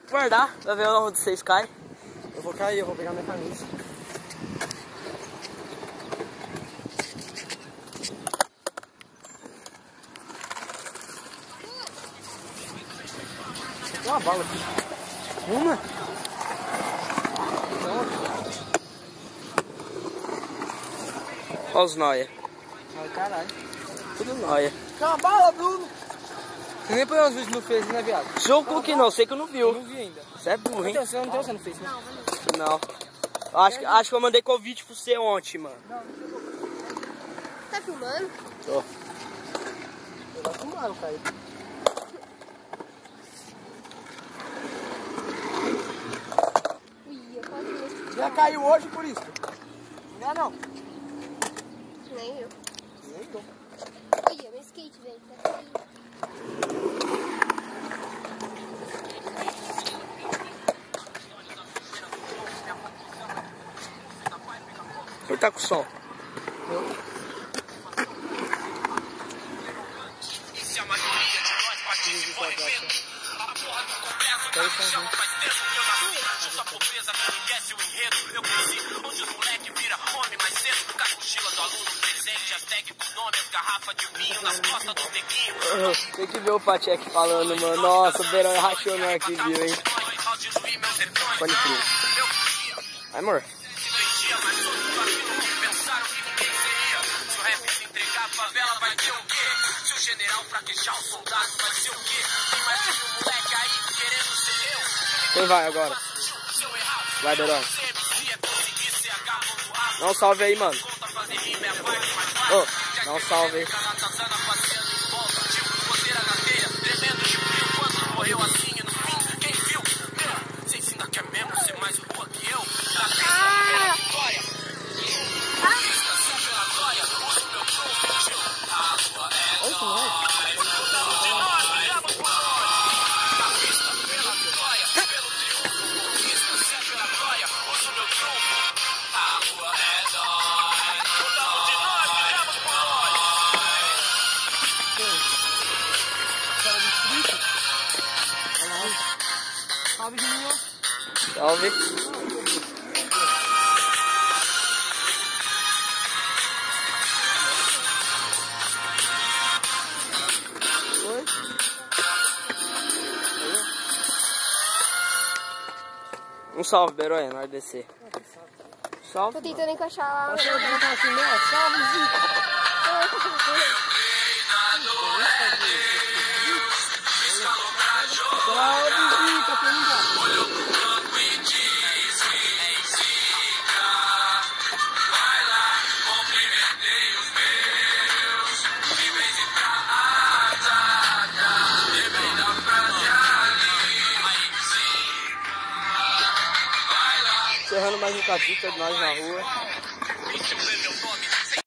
guardar, pra ver onde vocês caem. Eu vou cair, eu vou pegar minha camisa. Tem uma bala aqui. Uma? Olha os nóia. Ai, caralho. Tudo nóia. Tem uma bala, Bruno! Você nem põe os vídeos no Face, né, viado? Jogo que não, sei que eu não Eu viu. não vi ainda. Você é burro, hein? Então, você não tem você no Face, né? Não. Acho que eu mandei convite pra você ontem, mano. Tá filmando? Tô. Eu vou filmar, Caio. Ih, eu quase vi. Já caiu hoje por isso? Não, não. Nem eu. Nem eu. Ih, meu skate, velho. Tá caindo. Quem tá com som? Tem que ver o Patek falando, mano. Nossa, o Verão é racional aqui, viu, hein? Pode crer. Vai, amor. Quem vai agora? Vai, Verão. Dá um salve aí, mano. Ô, dá um salve aí. Salve, Juninho. Salve. Oi? Um salve, Beronha, na hora de descer. Salve. Tô tentando encaixar lá. Você vai botar assim, né? Salve, Zico. Salve, Zico, pra mim, Encerrando mais um capítulo de nós na rua.